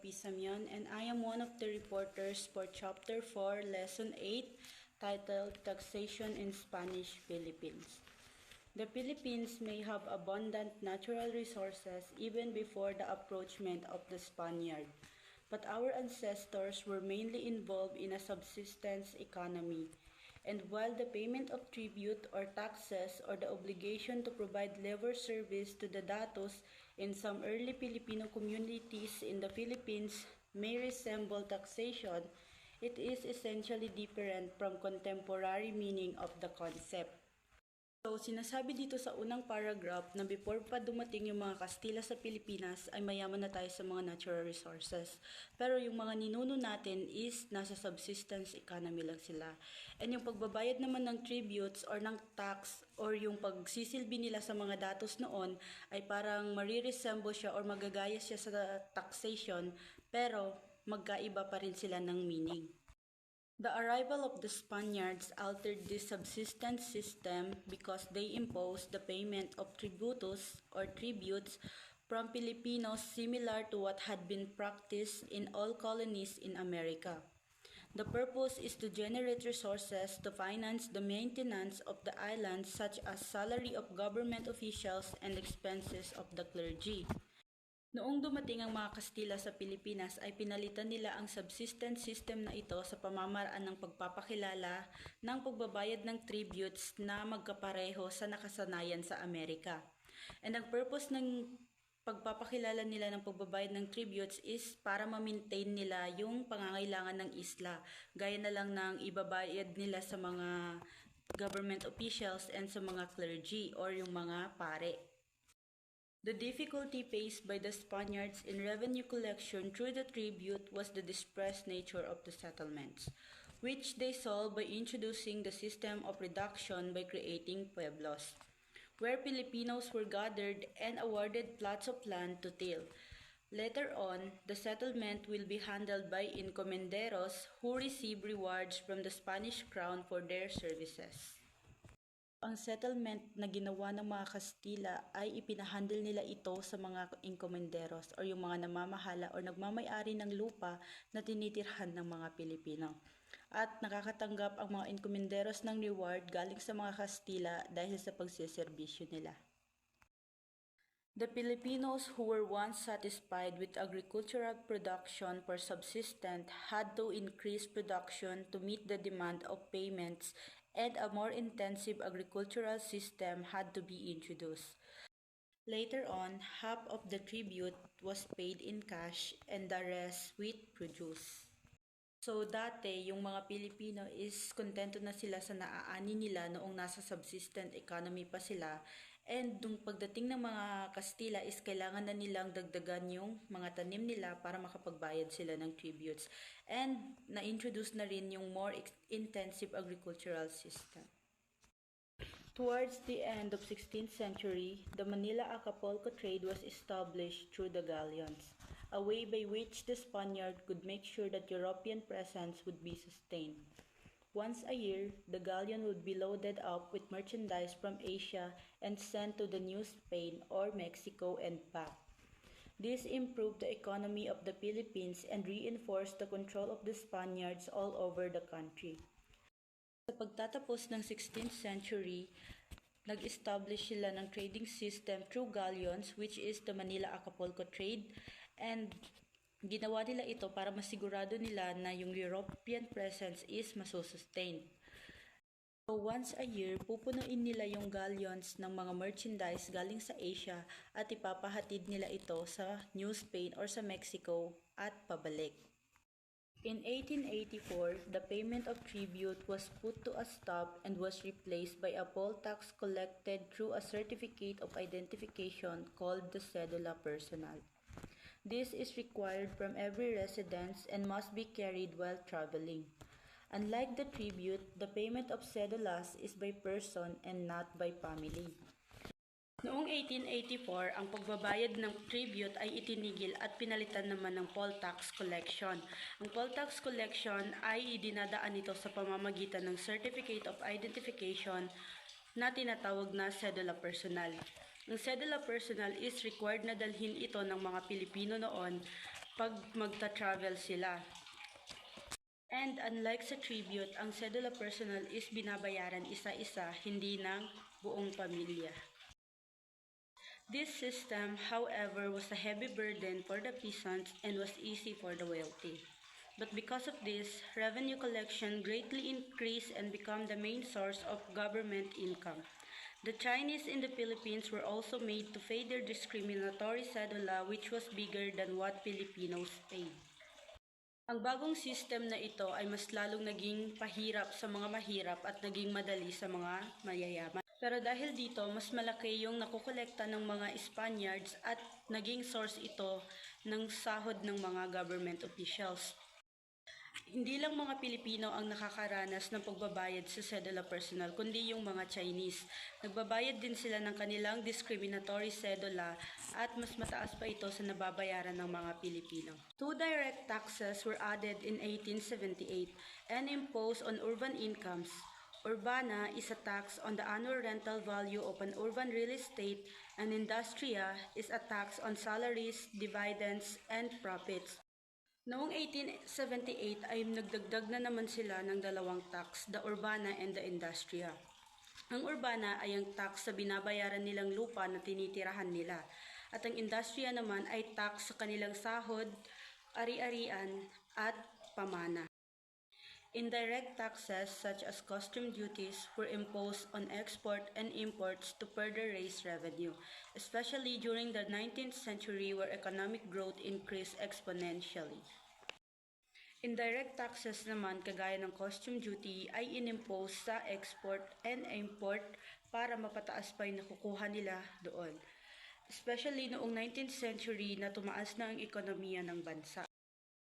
P. Samion, and I am one of the reporters for Chapter 4, Lesson 8, titled Taxation in Spanish Philippines. The Philippines may have abundant natural resources even before the approachment of the Spaniard, but our ancestors were mainly involved in a subsistence economy. And while the payment of tribute or taxes or the obligation to provide labor service to the datos in some early Filipino communities in the Philippines may resemble taxation, it is essentially different from contemporary meaning of the concept. So, sinasabi dito sa unang paragraph na before pa dumating yung mga Kastila sa Pilipinas ay mayaman na tayo sa mga natural resources. Pero yung mga ninuno natin is nasa subsistence economy lang sila. And yung pagbabayad naman ng tributes or ng tax or yung pagsisilbi nila sa mga datos noon ay parang mariresemble siya or magagaya siya sa taxation pero magkaiba pa rin sila ng meaning. The arrival of the Spaniards altered this subsistence system because they imposed the payment of tributos or tributes from Filipinos similar to what had been practiced in all colonies in America. The purpose is to generate resources to finance the maintenance of the islands such as salary of government officials and expenses of the clergy. Noong dumating ang mga Kastila sa Pilipinas ay pinalitan nila ang subsistence system na ito sa pamamaraan ng pagpapakilala ng pagbabayad ng tributes na magkapareho sa nakasanayan sa Amerika. And ang purpose ng pagpapakilala nila ng pagbabayad ng tributes is para ma-maintain nila yung pangangailangan ng isla. Gaya na lang ng ibabayad nila sa mga government officials and sa mga clergy or yung mga pare. The difficulty faced by the Spaniards in revenue collection through the tribute was the dispersed nature of the settlements, which they solved by introducing the system of reduction by creating pueblos, where Filipinos were gathered and awarded plots of land to till. Later on, the settlement will be handled by encomenderos who receive rewards from the Spanish crown for their services. Ang settlement na ginawa ng mga Kastila ay ipinahandle nila ito sa mga encomenderos o yung mga namamahala o nagmamay-ari ng lupa na tinitirhan ng mga Pilipino. At nakakatanggap ang mga encomenderos ng reward galing sa mga Kastila dahil sa pagseserbisyo nila. The Filipinos who were once satisfied with agricultural production for subsistence had to increase production to meet the demand of payments, and a more intensive agricultural system had to be introduced. Later on, half of the tribute was paid in cash and the rest with produce. So dati, yung mga Pilipino is kontento na sila sa naaani nila noong nasa subsistent economy pa sila. And nung pagdating ng mga Kastila is kailangan na nilang dagdagan yung mga tanim nila para makapagbayad sila ng tributes. And na-introduce na rin yung more intensive agricultural system. Towards the end of 16th century, the Manila-Acapulco trade was established through the galleons, a way by which the Spaniard could make sure that European presence would be sustained. Once a year, the galleon would be loaded up with merchandise from Asia and sent to the New Spain or Mexico and back. This improved the economy of the Philippines and reinforced the control of the Spaniards all over the country. Sa pagtatapos ng 16th century, nag-establish sila ng trading system through galleons, which is the Manila-Acapulco trade, and ginawa nila ito para masigurado nila na yung European presence is masusustain. So once a year, pupunuin nila yung galleons ng mga merchandise galing sa Asia at ipapahatid nila ito sa New Spain or sa Mexico at pabalik. In 1884, the payment of tribute was put to a stop and was replaced by a poll tax collected through a certificate of identification called the cedula personal. This is required from every residence and must be carried while traveling. Unlike the tribute, the payment of cedulas is by person and not by family. Noong 1884, ang pagbabayad ng tribute ay itinigil at pinalitan naman ng poll tax collection. Ang poll tax collection ay idinadaan nito sa pamamagitan ng Certificate of Identification na tinatawag na cedula personal. Ang cedula personal is required na dalhin ito ng mga Pilipino noon pag magta-travel sila. And unlike sa tribute, ang cedula personal is binabayaran isa-isa, hindi ng buong pamilya. This system, however, was a heavy burden for the peasants and was easy for the wealthy. But because of this, revenue collection greatly increased and became the main source of government income. The Chinese in the Philippines were also made to pay their discriminatory cedula, which was bigger than what Filipinos paid. Ang bagong system na ito ay mas lalong naging pahirap sa mga mahirap at naging madali sa mga mayayaman. Pero dahil dito, mas malaki yung nakukolekta ng mga Spaniards at naging source ito ng sahod ng mga government officials. Hindi lang mga Pilipino ang nakakaranas ng pagbabayad sa cedula personal, kundi yung mga Chinese. Nagbabayad din sila ng kanilang discriminatory cedula at mas mataas pa ito sa nababayaran ng mga Pilipino. Two direct taxes were added in 1878 and imposed on urban incomes. Urbana is a tax on the annual rental value of an urban real estate, and Industria is a tax on salaries, dividends, and profits. Noong 1878 ay nagdagdag na naman sila ng dalawang tax, the Urbana and the Industria. Ang Urbana ay ang tax sa binabayaran nilang lupa na tinitirahan nila, at ang Industria naman ay tax sa kanilang sahod, ari-arian, at pamana. Indirect taxes such as custom duties were imposed on export and imports to further raise revenue, especially during the 19th century where economic growth increased exponentially. Indirect taxes naman kagaya ng custom duty ay inimpose sa export and import para mapataas pa yung nakukuha nila doon, especially noong 19th century na tumaas na ang ekonomiya ng bansa.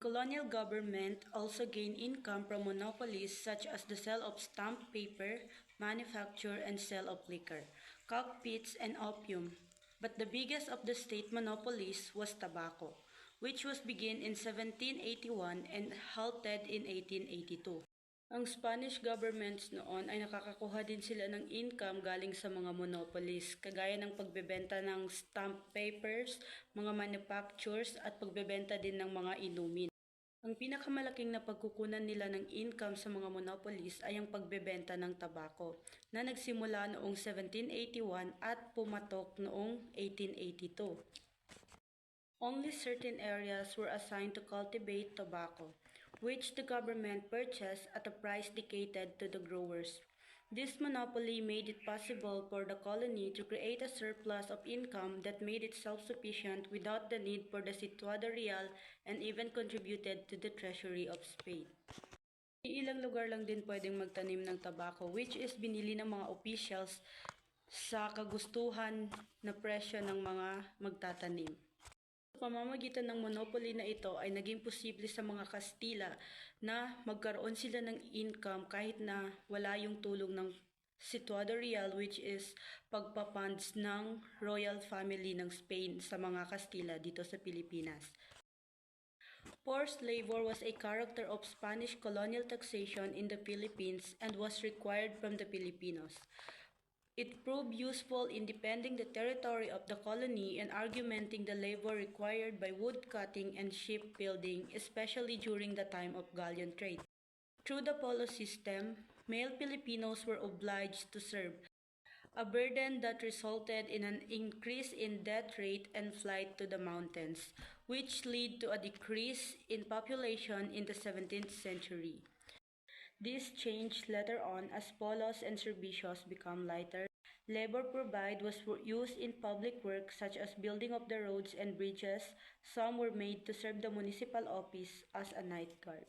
Colonial government also gained income from monopolies such as the sale of stamp paper, manufacture and sale of liquor, cockpits, and opium. But the biggest of the state monopolies was tobacco, which was begun in 1781 and halted in 1882. Ang Spanish governments noon ay nakakakuha din sila ng income galing sa mga monopolies, kagaya ng pagbebenta ng stamp papers, mga manufactures at pagbebenta din ng mga inumin. Ang pinakamalaking napagkukunan nila ng income sa mga monopolies ay ang pagbebenta ng tabako, na nagsimula noong 1781 at pumatok noong 1882. Only certain areas were assigned to cultivate tobacco, which the government purchased at a price dictated to the growers. This monopoly made it possible for the colony to create a surplus of income that made it self-sufficient without the need for the Situado Real and even contributed to the treasury of Spain. Ilang lugar lang din pwedeng magtanim ng tabako, which is binili ng mga officials sa kagustuhan na presyo ng mga magtatanim. Pamamagitan ng monopoly na ito ay naging posible sa mga Kastila na magkaroon sila ng income kahit na wala yung tulong ng Situado Real, which is pagpapunds ng royal family ng Spain sa mga Kastila dito sa Pilipinas. Forced labor was a character of Spanish colonial taxation in the Philippines and was required from the Filipinos. It proved useful in defending the territory of the colony and augmenting the labor required by woodcutting and shipbuilding, especially during the time of galleon trade. Through the polo system, male Filipinos were obliged to serve, a burden that resulted in an increase in death rate and flight to the mountains, which led to a decrease in population in the 17th century. This changed later on as polos and servicios become lighter. Labor provided was used in public work such as building of the roads and bridges. Some were made to serve the municipal office as a night guard.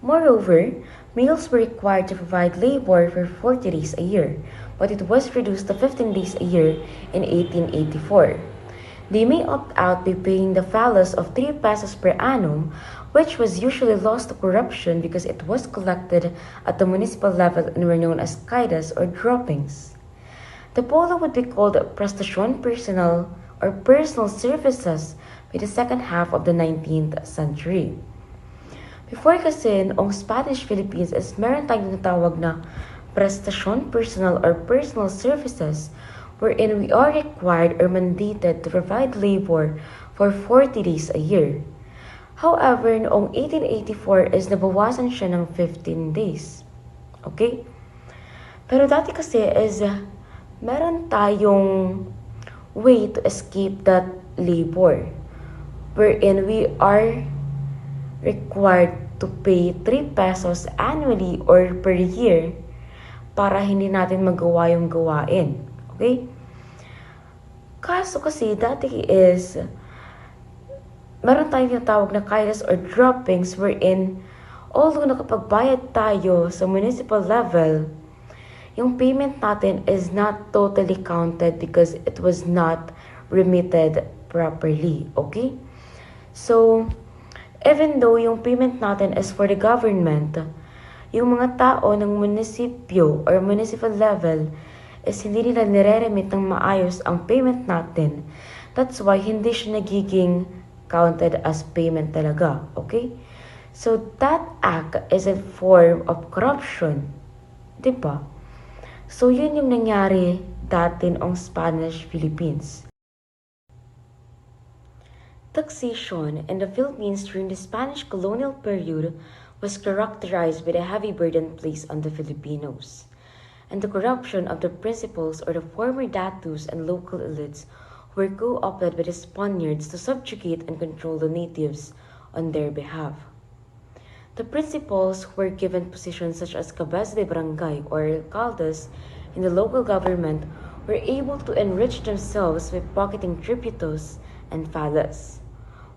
Moreover, males were required to provide labor for 40 days a year, but it was reduced to 15 days a year in 1884. They may opt out by paying the fallas of 3 pesos per annum, which was usually lost to corruption because it was collected at the municipal level and were known as quedas or droppings. The polo would be called prestación personal or personal services by the second half of the 19th century. Before kasi noong Spanish Philippines is meron tayong tinatawag na prestación personal or personal services wherein we are required or mandated to provide labor for 40 days a year. However, noong 1884 is nabawasan siya ng 15 days. Okay? Pero dati kasi is meron tayong way to escape that labor wherein we are required to pay 3 pesos annually or per year para hindi natin magawa yung gawain. Okay? Kaso kasi dati is meron tayong tinatawag na KILAS or droppings wherein although nakapagbayad tayo sa municipal level, yung payment natin is not totally counted because it was not remitted properly. Okay? So, even though yung payment natin is for the government, yung mga tao ng munisipyo or municipal level is hindi nila nire-remit ng maayos ang payment natin. That's why hindi siya nagiging counted as payment talaga. Okay? So, that act is a form of corruption. Diba? So, yun yung nangyari dati noong Spanish Philippines. Taxation in the Philippines during the Spanish colonial period was characterized by a heavy burden placed on the Filipinos, and the corruption of the principals or the former datus and local elites were co-opted by the Spaniards to subjugate and control the natives on their behalf. The principals were given positions such as cabeza de barangay or alcaldes in the local government were able to enrich themselves by pocketing tributos and fallas,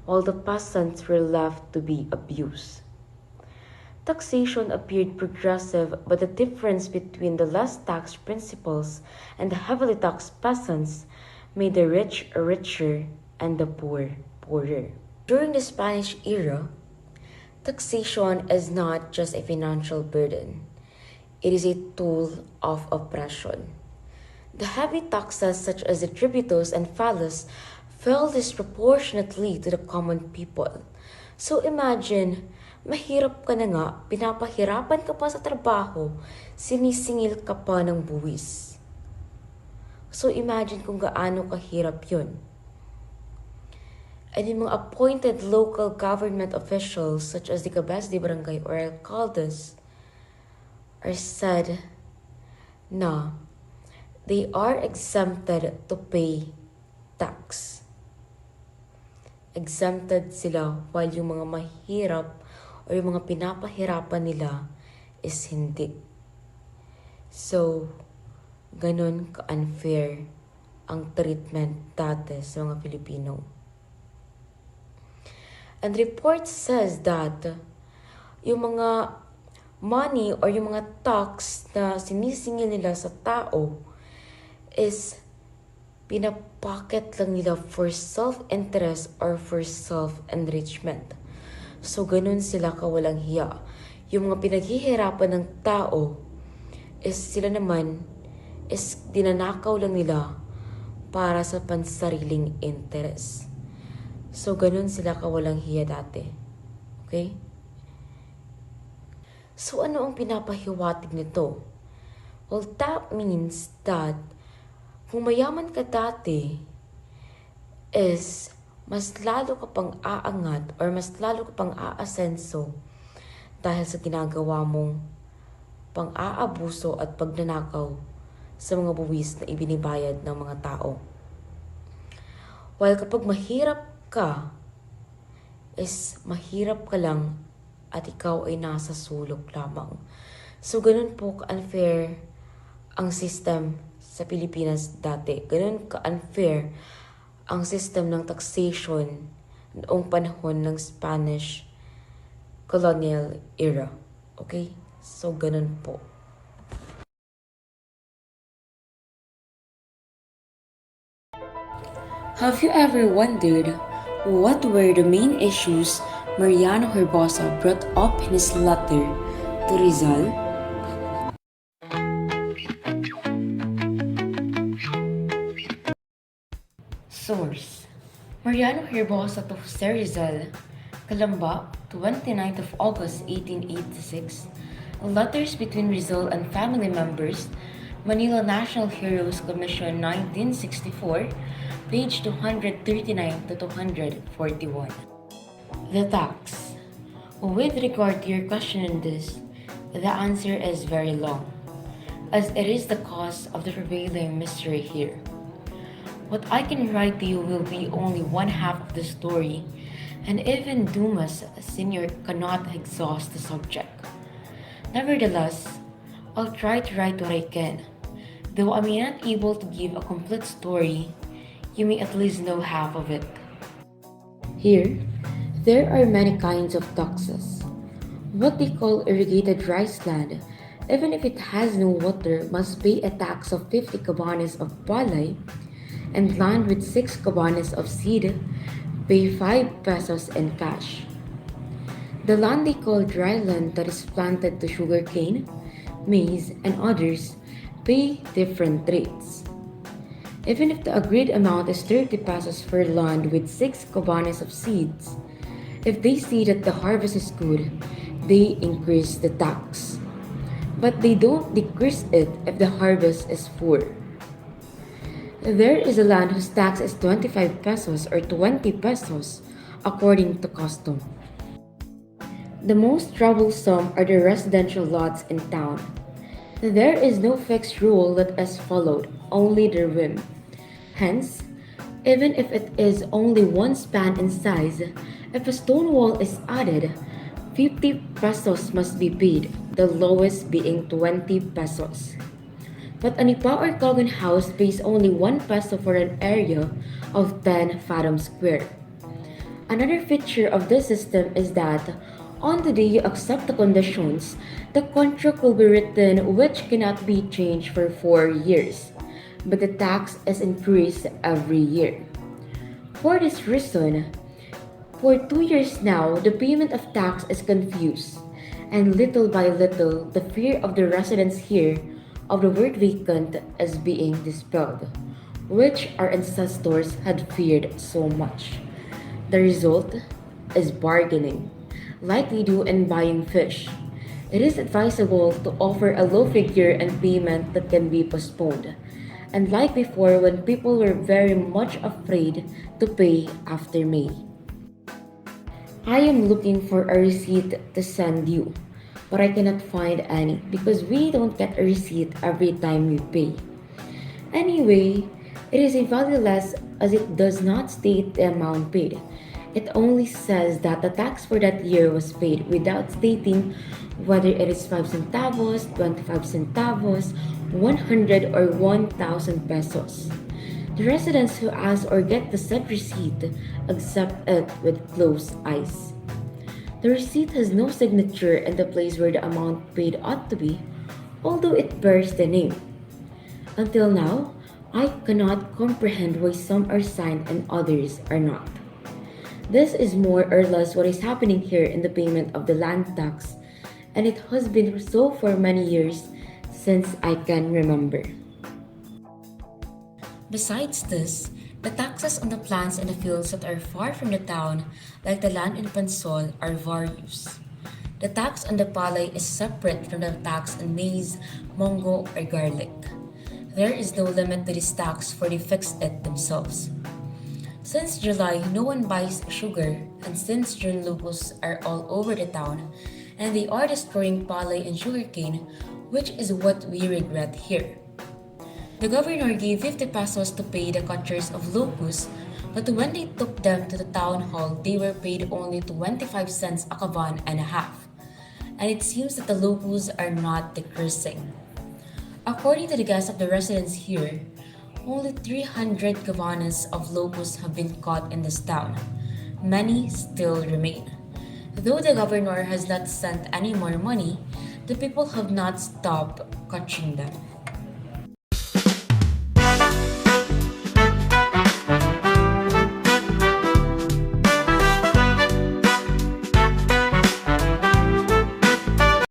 while the peasants were left to be abused. Taxation appeared progressive, but the difference between the less taxed principals and the heavily taxed peasants made the rich richer and the poor poorer. During the Spanish era, taxation is not just a financial burden. It is a tool of oppression. The heavy taxes such as the tributos and fallas fell disproportionately to the common people. So imagine, mahirap ka na nga, pinapahirapan ka pa sa trabaho, sinisingil ka pa ng buwis. So imagine kung gaano kahirap yun. And yung mga appointed local government officials such as the cabeza de barangay or alcaldes are said na they are exempted to pay tax. Exempted sila while yung mga mahirap o yung mga pinapahirapan nila is hindi. So, ganun ka-unfair ang treatment dati sa mga Pilipino. And report says that yung mga money or yung mga tax na sinisingil nila sa tao is pinapocket lang nila for self-interest or for self-enrichment. So, ganun sila kawalang hiya. Yung mga pinaghihirapan ng tao is sila naman is dinanakaw lang nila para sa pansariling interest. So, ganun sila kawalang hiya dati. Okay? So, ano ang pinapahiwatig nito? Well, that means that kung mayaman ka dati is mas lalo ka pang aangat or mas lalo ka pang aasenso dahil sa ginagawa mong pang-aabuso at pagnanakaw sa mga buwis na ibinibayad ng mga tao. While kapag mahirap ka, is mahirap ka lang at ikaw ay nasa sulok lamang. So, ganun po ka-unfair ang system sa Pilipinas dati. Ganun ka-unfair ang system ng taxation noong panahon ng Spanish colonial era. Okay? So, ganun po. Have you ever wondered what were the main issues Mariano Herbosa brought up in his letter to Rizal? Source: Mariano Herbosa to Jose Rizal, Calamba, 29th of August 1886. Letters between Rizal and family members, Manila National Heroes Commission 1964, page 239 to 241. The tax. With regard to your question on this, the answer is very long, as it is the cause of the prevailing mystery here. What I can write to you will be only one half of the story, and even Dumas Sr. cannot exhaust the subject. Nevertheless, I'll try to write what I can. Though I may not be able to give a complete story, you may at least know half of it. Here, there are many kinds of taxes. What they call irrigated rice land, even if it has no water, must pay a tax of 50 cabanas of palay, and land with 6 cabanas of seed pay 5 pesos in cash. The land they call dry land that is planted to sugarcane, maize, and others pay different rates. Even if the agreed amount is 30 pesos for land with 6 cabanas of seeds, if they see that the harvest is good, they increase the tax. But they don't decrease it if the harvest is poor. There is a land whose tax is 25 pesos or 20 pesos according to custom. The most troublesome are the residential lots in town. There is no fixed rule that is followed, only the whim. Hence, even if it is only one span in size, if a stone wall is added, 50 pesos must be paid, the lowest being 20 pesos. But a Nipa or Kogan house pays only 1 peso for an area of 10 fathoms square. Another feature of this system is that on the day you accept the conditions, the contract will be written which cannot be changed for 4 years, but the tax is increased every year. For this reason, for 2 years now, the payment of tax is confused, and little by little, the fear of the residents here of the word vacant is being dispelled, which our ancestors had feared so much. The result is bargaining, like they do in buying fish. It is advisable to offer a low figure and payment that can be postponed, and like before when people were very much afraid to pay after May. I am looking for a receipt to send you, but I cannot find any because we don't get a receipt every time we pay. Anyway, it is valueless as it does not state the amount paid. It only says that the tax for that year was paid without stating whether it is 5 centavos, 25 centavos, 100 or 1,000 pesos. The residents who ask or get the said receipt accept it with closed eyes. The receipt has no signature in the place where the amount paid ought to be, although it bears the name. Until now, I cannot comprehend why some are signed and others are not. This is more or less what is happening here in the payment of the land tax, and it has been so for many years since I can remember. Besides this, the taxes on the plants in the fields that are far from the town, like the land in Pansol, are various. The tax on the palay is separate from the tax on maize, mongo, or garlic. There is no limit to this tax for they fix it themselves. Since July, no one buys sugar, and since June lupus are all over the town, and they are destroying palay and sugarcane, which is what we regret here. The governor gave 50 pesos to pay the catchers of locust, but when they took them to the town hall, they were paid only 25 cents a caban and a half. And it seems that the locusts are not decreasing. According to the guess of the residents here, only 300 cabanas of locusts have been caught in this town. Many still remain. Though the governor has not sent any more money, the people have not stopped catching them.